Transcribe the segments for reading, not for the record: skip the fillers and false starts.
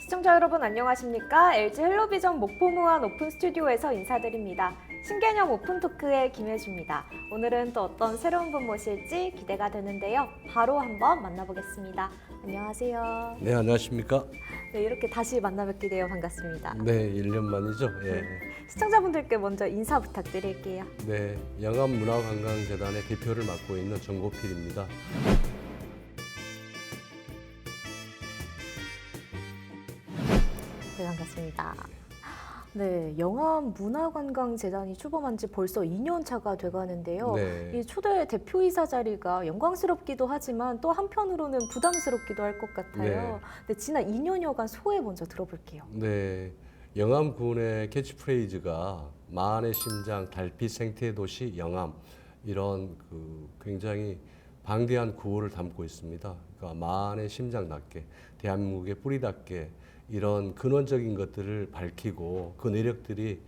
시청자 여러분 안녕하십니까? LG 헬로비전 목포무한 오픈 스튜디오에서 인사드립니다. 신개념 오픈 토크의 김혜주입니다. 오늘은 또 어떤 새로운 분 모실지 기대가 되는데요. 바로 한번 만나보겠습니다. 안녕하세요. 네, 안녕하십니까? 네, 이렇게 다시 만나뵙게 되어 반갑습니다. 네, 1년 만이죠. 예. 시청자분들께 먼저 인사 부탁드릴게요. 네, 영암문화관광재단의 대표를 맡고 있는 정고필입니다. 네, 반갑습니다. 네, 영암문화관광재단이 출범한 지 벌써 2년 차가 돼가는데요. 네. 이 초대 대표이사 자리가 영광스럽기도 하지만 또 한편으로는 부담스럽기도 할 것 같아요. 네, 지난 2년여간 소회 먼저 들어볼게요. 네, 영암군의 캐치프레이즈가 마흔의 심장, 달빛 생태 도시 영암, 이런 굉장히 방대한 구호를 담고 있습니다. 그러니까 마흔의 심장답게, 대한민국의 뿌리답게 이런 근원적인 것들을 밝히고 그 내력들이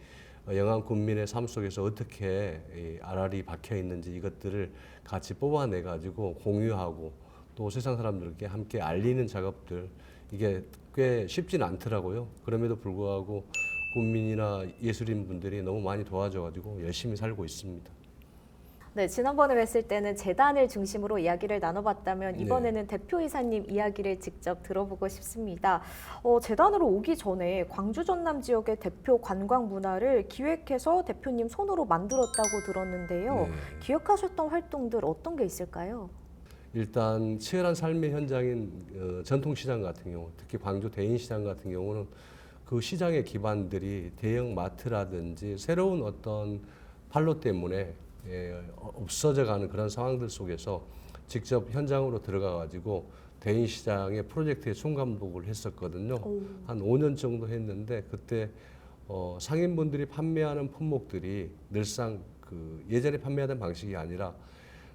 영암 군민의 삶 속에서 어떻게 알알이 박혀 있는지 이것들을 같이 뽑아내 가지고 공유하고 또 세상 사람들께 함께 알리는 작업들, 이게 꽤 쉽지는 않더라고요. 그럼에도 불구하고 군민이나 예술인 분들이 너무 많이 도와줘 가지고 열심히 살고 있습니다. 네, 지난번에 뵀을 때는 재단을 중심으로 이야기를 나눠봤다면 이번에는 대표이사님 이야기를 직접 들어보고 싶습니다. 재단으로 오기 전에 광주 전남 지역의 대표 관광 문화를 기획해서 대표님 손으로 만들었다고 들었는데요. 네. 기획하셨던 활동들 어떤 게 있을까요? 일단 치열한 삶의 현장인 전통시장 같은 경우, 특히 광주 대인시장 같은 경우는 그 시장의 기반들이 대형 마트라든지 새로운 어떤 판로 때문에 없어져가는 그런 상황들 속에서 직접 현장으로 들어가 가지고 대인시장의 프로젝트에 총감독을 했었거든요. 한 5년 정도 했는데 그때 상인분들이 판매하는 품목들이 늘상 예전에 판매하던 방식이 아니라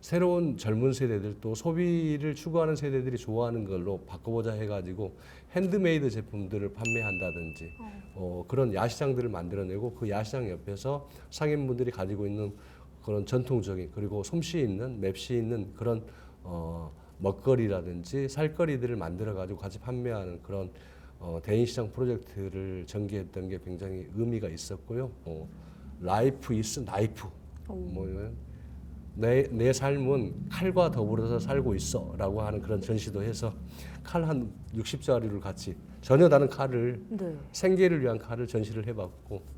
새로운 젊은 세대들 또 소비를 추구하는 세대들이 좋아하는 걸로 바꿔보자 해가지고 핸드메이드 제품들을 판매한다든지 그런 야시장들을 만들어내고 그 야시장 옆에서 상인분들이 가지고 있는 그런 전통적인 그리고 솜씨 있는 맵시 있는 그런 먹거리라든지 살거리들을 만들어 가지고 같이 판매하는 그런 대인시장 프로젝트를 전개했던 게 굉장히 의미가 있었고요. 라이프 이스 나이프. 내 삶은 칼과 더불어서 살고 있어라고 하는 그런 전시도 해서 칼 한 60자루를 같이 전혀 다른 칼을 생계를 위한 칼을 전시를 해봤고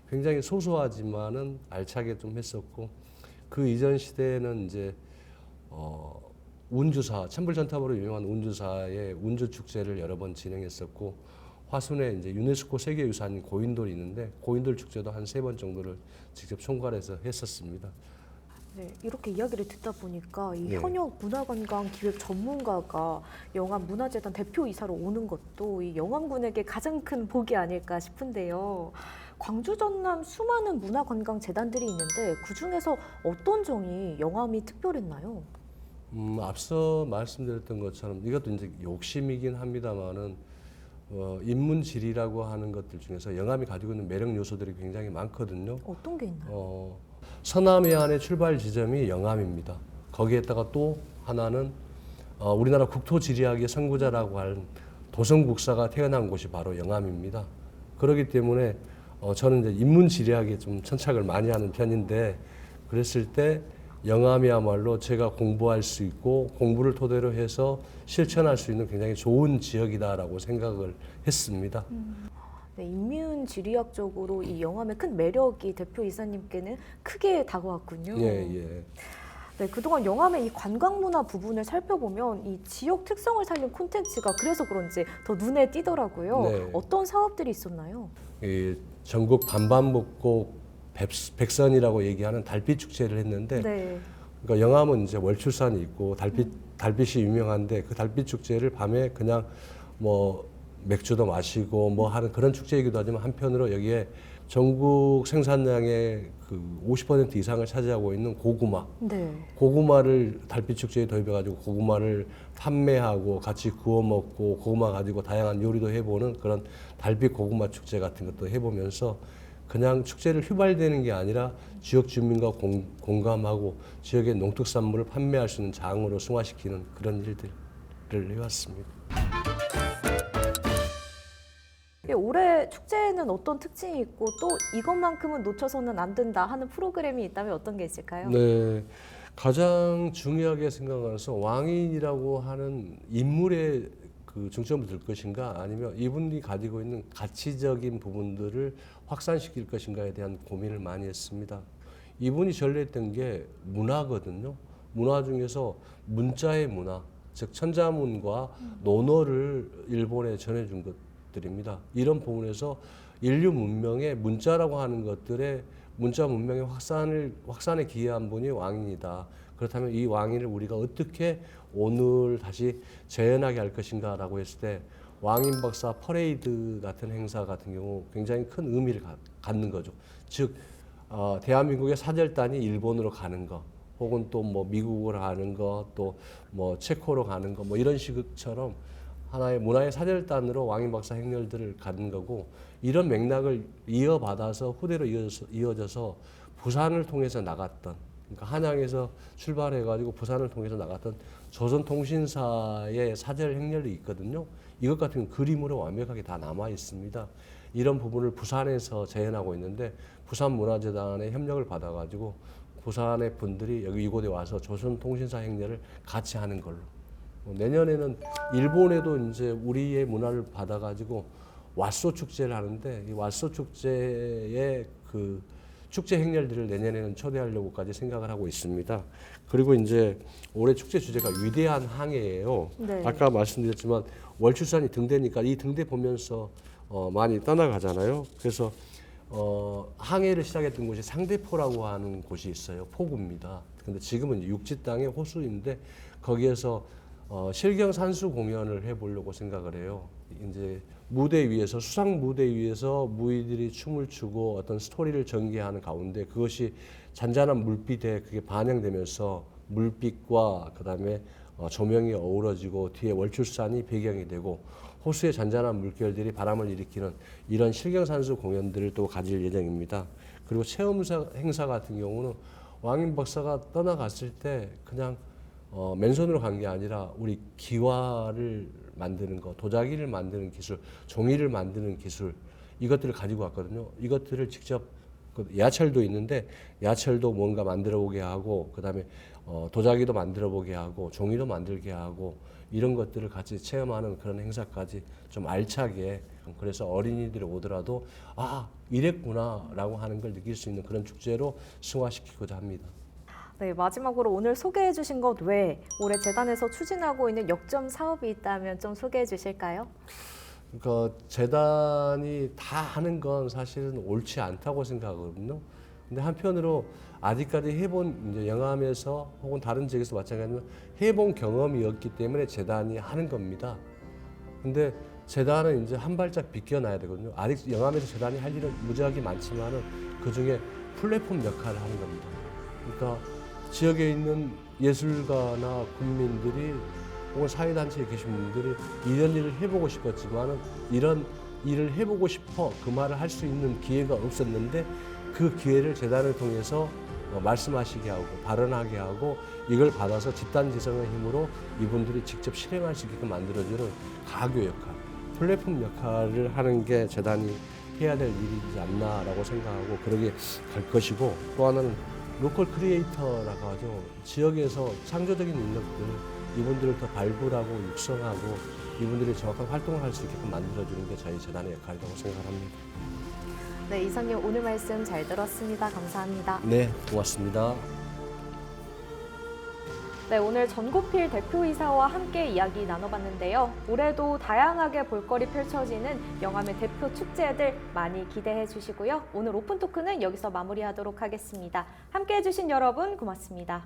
굉장히 소소하지만은 알차게 좀 했었고 그 이전 시대에는 이제 운주사 천불전탑으로 유명한 운주사의 운주 축제를 여러 번 진행했었고 화순에 이제 유네스코 세계유산인 고인돌이 있는데 고인돌 축제도 한 3번 정도를 직접 총괄해서 했었습니다. 네, 이렇게 이야기를 듣다 보니까 이 네. 현역 문화관광 기획 전문가가 영암문화재단 대표이사로 오는 것도 이 영암군에게 가장 큰 복이 아닐까 싶은데요. 광주 전남 수많은 문화관광 재단들이 있는데 그 중에서 어떤 점이 영암이 특별했나요? 앞서 말씀드렸던 것처럼 이것도 이제 욕심이긴 합니다만은 인문지리라고 하는 것들 중에서 영암이 가지고 있는 매력 요소들이 굉장히 많거든요. 어떤 게 있나요? 서남해안의 출발 지점이 영암입니다. 거기에다가 또 하나는 우리나라 국토지리학의 선구자라고 하는 도성국사가 태어난 곳이 바로 영암입니다. 그렇기 때문에 저는 이제 인문지리학에 좀 천착을 많이 하는 편인데 그랬을 때 영암이야말로 제가 공부할 수 있고 공부를 토대로 해서 실천할 수 있는 굉장히 좋은 지역이다라고 생각을 했습니다. 네, 인문지리학적으로 이 영암의 큰 매력이 대표이사님께는 크게 다가왔군요. 예. 네, 그동안 영암의 이 관광문화 부분을 살펴보면 이 지역 특성을 살린 콘텐츠가 그래서 그런지 더 눈에 띄더라고요. 네. 어떤 사업들이 있었나요? 이 전국 반반복곡 백선이라고 얘기하는 달빛 축제를 했는데 네. 그러니까 영암은 이제 월출산이 있고 달빛이 유명한데 그 달빛 축제를 밤에 그냥 뭐 맥주도 마시고 뭐 하는 그런 축제이기도 하지만 한편으로 여기에 전국 생산량의 그 50% 이상을 차지하고 있는 고구마. 네. 고구마를 달빛 축제에 도입해가지고 고구마를 판매하고 같이 구워 먹고 고구마 가지고 다양한 요리도 해보는 그런 달빛 고구마 축제 같은 것도 해보면서 그냥 축제를 휘발되는 게 아니라 지역 주민과 공감하고 지역의 농특산물을 판매할 수 있는 장으로 승화시키는 그런 일들을 해왔습니다. 예, 올해 축제에는 어떤 특징이 있고 또 이것만큼은 놓쳐서는 안 된다 하는 프로그램이 있다면 어떤 게 있을까요? 네, 가장 중요하게 생각하면서 왕인이라고 하는 인물에 그 중점을 둘 것인가 아니면 이분이 가지고 있는 가치적인 부분들을 확산시킬 것인가에 대한 고민을 많이 했습니다. 이분이 전래했던 게 문화거든요. 문화 중에서 문자의 문화, 즉 천자문과 논어를 일본에 전해준 것들입니다. 이런 부분에서 인류 문명의 문자라고 하는 것들의 문자 문명의 확산에 기여한 분이 왕인이다. 그렇다면 이 왕인을 우리가 어떻게 오늘 다시 재현하게 할 것인가라고 했을 때 왕인 박사 퍼레이드 같은 행사 같은 경우 굉장히 큰 의미를 갖는 거죠. 즉 대한민국의 사절단이 일본으로 가는 거, 혹은 또 뭐 미국으로 가는 거, 또 뭐 체코로 가는 거, 뭐 이런 식처럼 하나의 문화의 사절단으로 왕인 박사 행렬들을 가는 거고, 이런 맥락을 이어받아서 후대로 이어져서 부산을 통해서 나갔던, 그러니까 한양에서 출발해가지고 부산을 통해서 나갔던 조선통신사의 사절 행렬이 있거든요. 이것 같은 경우는 그림으로 완벽하게 다 남아 있습니다. 이런 부분을 부산에서 재현하고 있는데 부산문화재단의 협력을 받아가지고 부산의 분들이 여기 이곳에 와서 조선통신사 행렬을 같이 하는 걸로. 내년에는 일본에도 이제 우리의 문화를 받아가지고 왓소 축제를 하는데 이 왓소 축제의 그 축제 행렬들을 내년에는 초대하려고까지 생각을 하고 있습니다. 그리고 이제 올해 축제 주제가 위대한 항해예요. 네. 아까 말씀드렸지만 월출산이 등대니까 이 등대 보면서 많이 떠나가잖아요. 그래서 항해를 시작했던 곳이 상대포라고 하는 곳이 있어요. 포구입니다. 근데 지금은 육지 땅의 호수인데 거기에서 실경 산수 공연을 해보려고 생각을 해요. 이제 무대 위에서 수상 무대 위에서 무희들이 춤을 추고 어떤 스토리를 전개하는 가운데 그것이 잔잔한 물빛에 그게 반영되면서 물빛과 그다음에 조명이 어우러지고 뒤에 월출산이 배경이 되고 호수의 잔잔한 물결들이 바람을 일으키는 이런 실경산수 공연들을 또 가질 예정입니다. 그리고 체험 행사 같은 경우는 왕인 박사가 떠나갔을 때 그냥 맨손으로 간 게 아니라 우리 기와를 만드는 거, 도자기를 만드는 기술, 종이를 만드는 기술, 이것들을 가지고 왔거든요. 이것들을 직접 야철도 있는데 야철도 뭔가 만들어 보게 하고 그다음에 도자기도 만들어 보게 하고 종이도 만들게 하고 이런 것들을 같이 체험하는 그런 행사까지 좀 알차게, 그래서 어린이들이 오더라도 아 이랬구나라고 하는 걸 느낄 수 있는 그런 축제로 승화시키고자 합니다. 네, 마지막으로 오늘 소개해 주신 것 외에 올해 재단에서 추진하고 있는 역점 사업이 있다면 좀 소개해 주실까요? 그러니까 재단이 다 하는 건 사실은 옳지 않다고 생각하거든요. 근데 한편으로 아직까지 해본 이제 영암에서 혹은 다른 지역에서 마찬가지로 해본 경험이 없기 때문에 재단이 하는 겁니다. 근데 재단은 이제 한 발짝 비껴놔야 되거든요. 아직 영암에서 재단이 할 일은 무지하게 많지만은 그 중에 플랫폼 역할을 하는 겁니다. 그러니까 지역에 있는 예술가나 국민들이 혹은 사회단체에 계신 분들이 이런 일을 해보고 싶었지만은 이런 일을 해보고 싶어 그 말을 할 수 있는 기회가 없었는데 그 기회를 재단을 통해서 말씀하시게 하고 발언하게 하고 이걸 받아서 집단지성의 힘으로 이분들이 직접 실행할 수 있게끔 만들어주는 가교 역할, 플랫폼 역할을 하는 게 재단이 해야 될 일이지 않나라고 생각하고 그러게 갈 것이고, 또 하나는 로컬 크리에이터라고 하죠. 지역에서 창조적인 인력들 이분들을 더 발굴하고 육성하고 이분들이 정확한 활동을 할 수 있게끔 만들어주는 게 저희 재단의 역할이라고 생각합니다. 네, 이사님 오늘 말씀 잘 들었습니다. 감사합니다. 네, 고맙습니다. 네, 오늘 전고필 대표이사와 함께 이야기 나눠봤는데요. 올해도 다양하게 볼거리 펼쳐지는 영암의 대표 축제들 많이 기대해 주시고요. 오늘 오픈 토크는 여기서 마무리하도록 하겠습니다. 함께 해주신 여러분 고맙습니다.